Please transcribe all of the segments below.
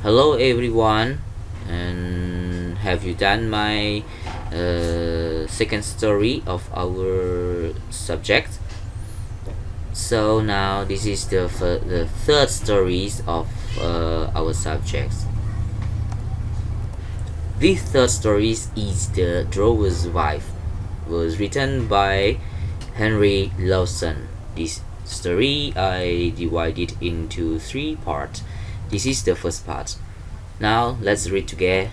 Hello everyone, and have you done my second story of our subject? So now this is the third stories of our subjects. This third story is The Drover's Wife, was written by Henry Lawson. This story I divided into three parts. This is the first part. Now let's read together.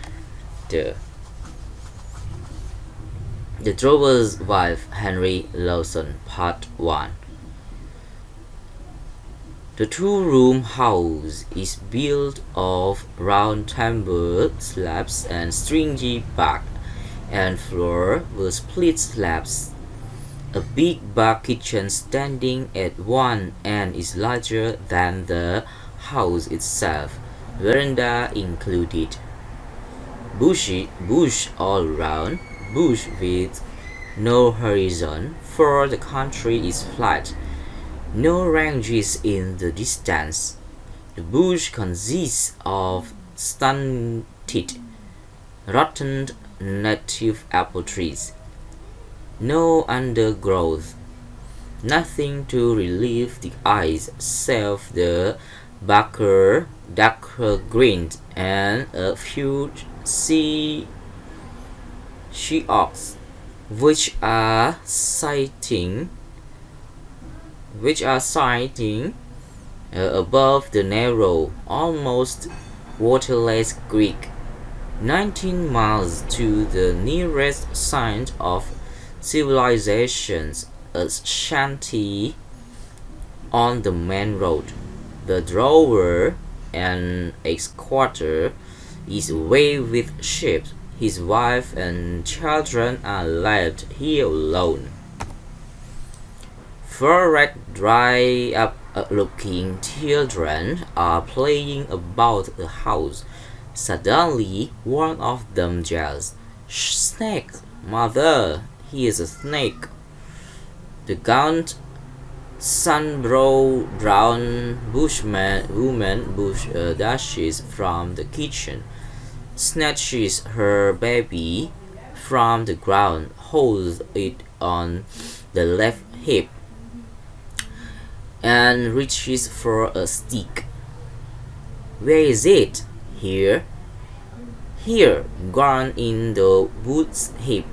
The Drover's Wife, Henry Lawson, Part 1. The two-room house is built of round timber slabs and stringy bark, and floor with split slabs. A big back kitchen standing at one end is larger than the house itself, veranda included. Bush all round, bush with no horizon, for the country is flat. No ranges in the distance. The bush consists of stunted, rotten native apple trees. No undergrowth. Nothing to relieve the eyes save the darker green and a few she-oaks, which are sighting above the narrow, almost waterless creek, 19 miles to the nearest sign of civilization, a shanty on the main road. The drover, an ex-quarter, is away with sheep. His wife and children are left here alone. Four red, dry-up-looking children are playing about the house. Suddenly, one of them yells, "Snake! Mother, here's a snake!" The gaunt, sun-brown woman dashes from the kitchen, snatches her baby from the ground, holds it on the left hip, and reaches for a stick. "Where is it?" "Here." "Here, gone in the woods heap,"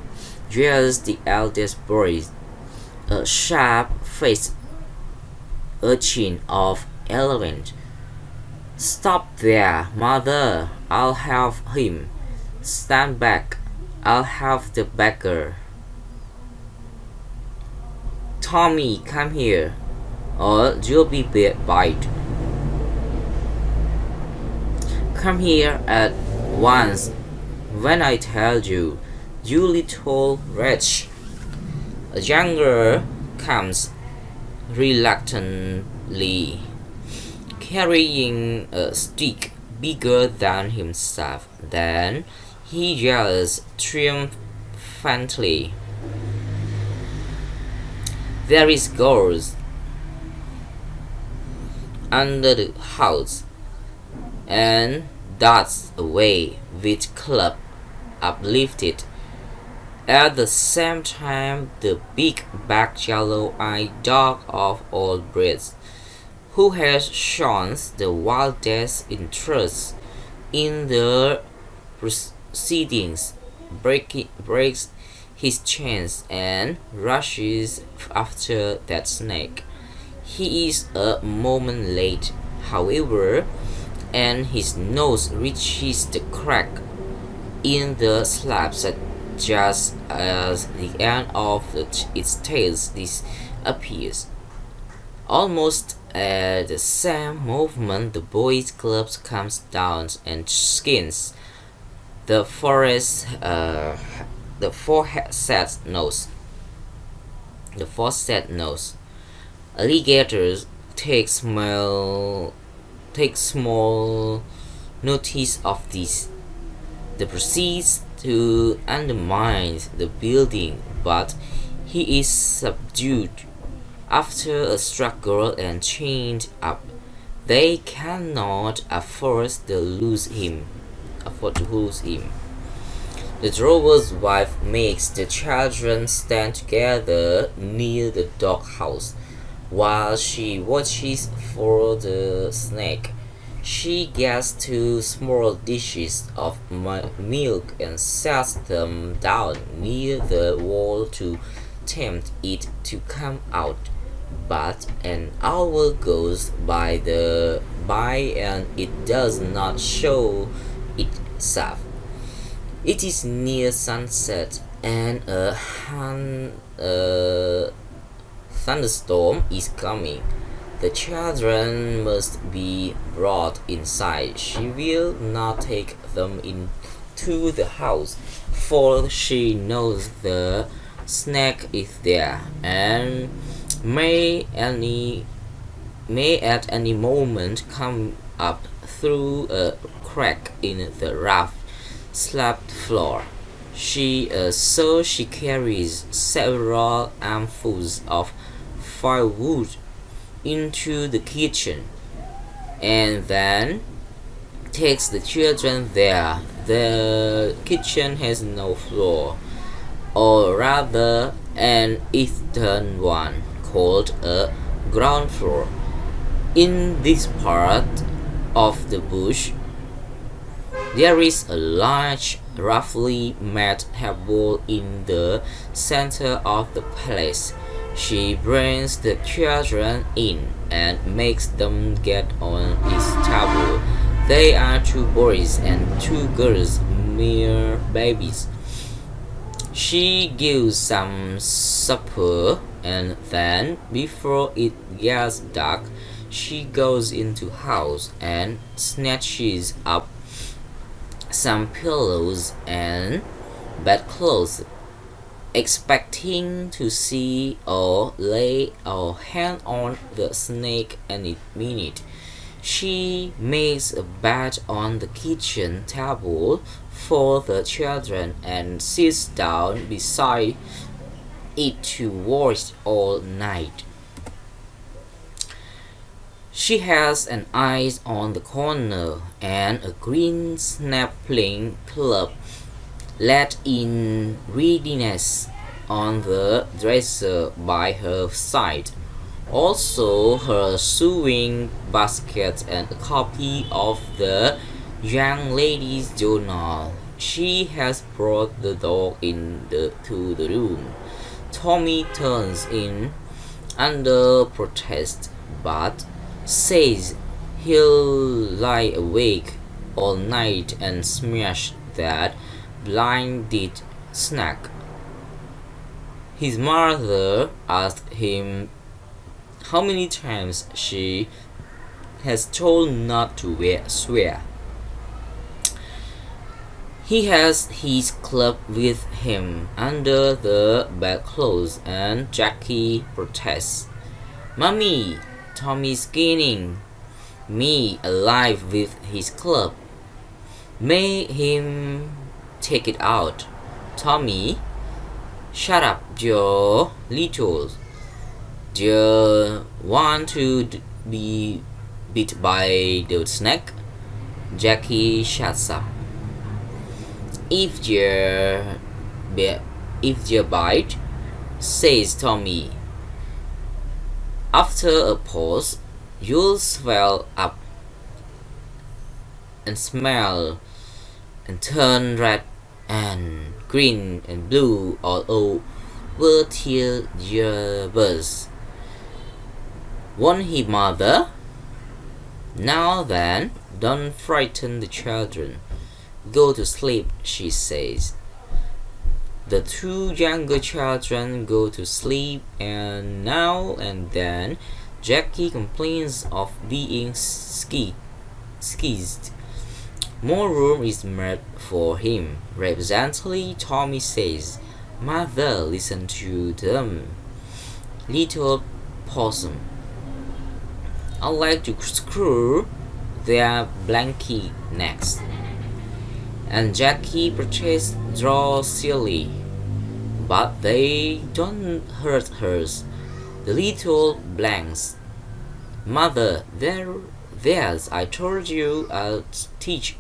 yells the eldest boy, a sharp-faced urchin of 11. "Stop there, mother, I'll have him." "Stand back, I'll have the beggar." "Tommy, come here, or you'll be bite." "Come here at once, when I tell you, you little wretch." A younger comes reluctantly, carrying a stick bigger than himself. Then he yells triumphantly, "There is gold under the house," and darts away with club uplifted. At the same time, the big-backed yellow-eyed dog of old breeds, who has shown the wildest interest in the proceedings, breaks his chains and rushes after that snake. He is a moment late, however, and his nose reaches the crack in the slabs just as the end of its tail disappears. Almost at the same moment, the boy's club comes down and skins the foreset nose. Alligators take small notice of this. They proceed to undermine the building, but he is subdued after a struggle and chained up. They cannot afford to lose him. The drover's wife makes the children stand together near the doghouse while she watches for the snake. She gets two small dishes of milk and sets them down near the wall to tempt it to come out. But an hour goes by and it does not show itself. It is near sunset and a thunderstorm is coming. The children must be brought inside. She will not take them into the house, for she knows the snake is there and may at any moment come up through a crack in the rough slab floor. So she carries several armfuls of firewood into the kitchen and then takes the children there. The kitchen has no floor, or rather an eastern one called a ground floor. In this part of the bush there is a large, roughly made table in the center of the palace. She brings the children in and makes them get on this table. They are two boys and two girls, mere babies. She gives some supper and then, before it gets dark, she goes into house and snatches up some pillows and bedclothes, expecting to see or lay a hand on the snake any minute. She makes a bed on the kitchen table for the children and sits down beside it to watch all night. She has an eye on the corner and a green snap-playing club laid in readiness on the dresser by her side. Also her sewing basket and a copy of the young lady's journal. She has brought the dog to the room. Tommy turns in under protest, but says he'll lie awake all night and smash that blinded snake. His mother asked him how many times she has told not to swear. He has his club with him under the bedclothes and Jackie protests. "Mommy, Tommy's skinning me alive with his club. Make him take it out." "Tommy, shut up, Joe little. Do you want to be bit by the snake?" Jackie shuts up. If you bite," says Tommy. After a pause, "you'll swell up and smell and turn red and green and blue all over till you burst. Won't he, mother?" "Now then, don't frighten the children. Go to sleep," she says. The two younger children go to sleep, and now and then Jackie complains of being squeezed. More room is made for him. Reluctantly, Tommy says, "Mother, listen to them. Little possum. I'd like to screw their blanky necks." And Jackie protests drowsily, "But they don't hurt hers." The little blanks. "Mother, Yes, I told you I'd teach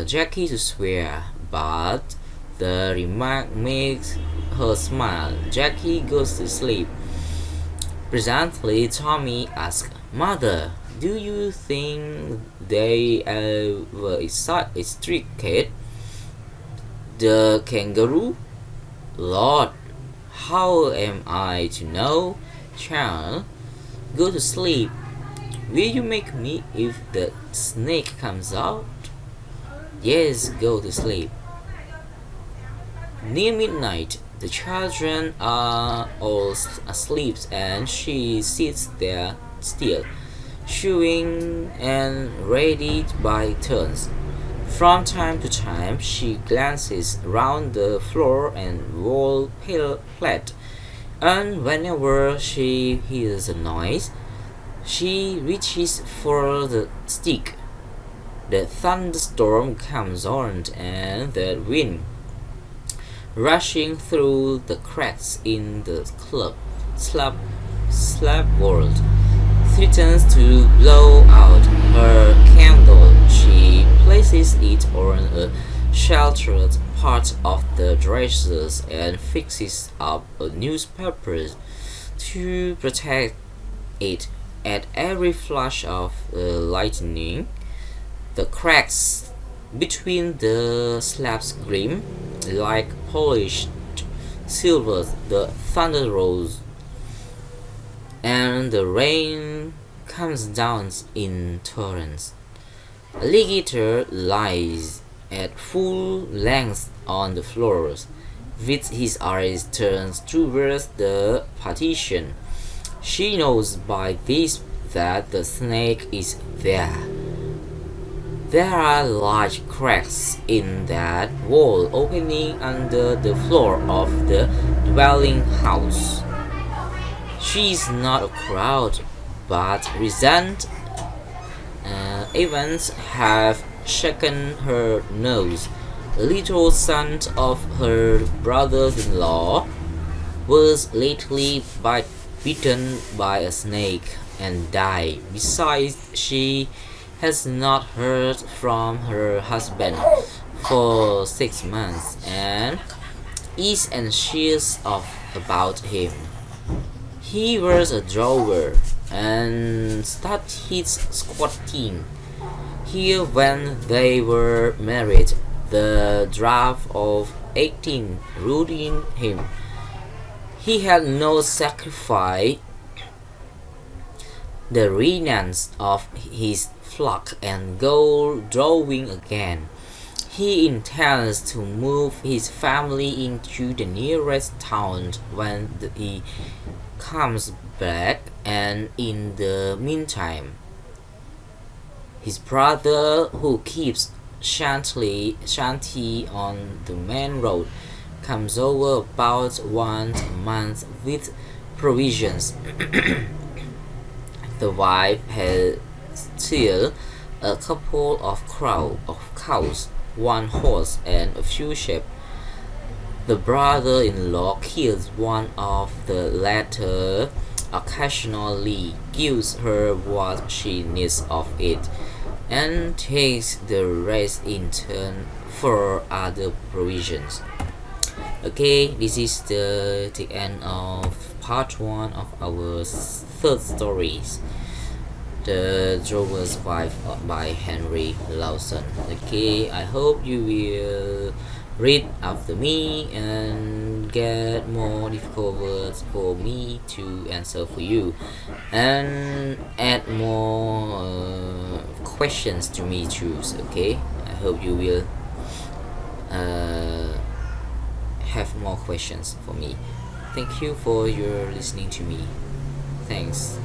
Jackie to swear, but the remark makes her smile. Jackie goes to sleep. Presently, Tommy asks, Mother, do you think they ever extricate the kangaroo? Lord, how am I to know? Child, go to sleep. Will you make me if the snake comes out? Yes, go to sleep. Near midnight, the children are all asleep and she sits there still, chewing and ready by turns. From time to time, she glances round the floor and wall plate, and whenever she hears a noise, she reaches for the stick. The thunderstorm comes on, and the wind, rushing through the cracks in the slab world, threatens to blow out her candle. She places it on a sheltered part of the dressers and fixes up a newspaper to protect it. At every flash of lightning, the cracks between the slabs gleam like polished silver. The thunder rolls, and the rain comes down in torrents. Alligator lies at full length on the floor, with his eyes turned towards the partition. She knows by this that the snake is there. There are large cracks in that wall opening under the floor of the dwelling house. She is not a crowd, but recent events have shaken her nerves. A little son of her brother-in-law was lately bitten by a snake and died. Besides, she has not heard from her husband for 6 months and is anxious about him. He was a drawer and started squatting here when they were married. The draft of 18 ruined him. He had no sacrifice the renance of his flock and go drawing again. He intends to move his family into the nearest town when he comes back, and in the meantime, his brother, who keeps shanty on the main road, comes over about once a month with provisions. The wife has still a couple of cows, one horse, and a few sheep. The brother-in-law kills one of the latter, occasionally gives her what she needs of it, and takes the rest in turn for other provisions. Okay, this is the end of part 1 of our third stories, The Drover's Wife by Henry Lawson. Okay, I hope you will read after me and get more difficult words for me to answer for you, and add more questions to me choose. Okay, I hope you will have more questions for me. Thank you for your listening to me. Thanks.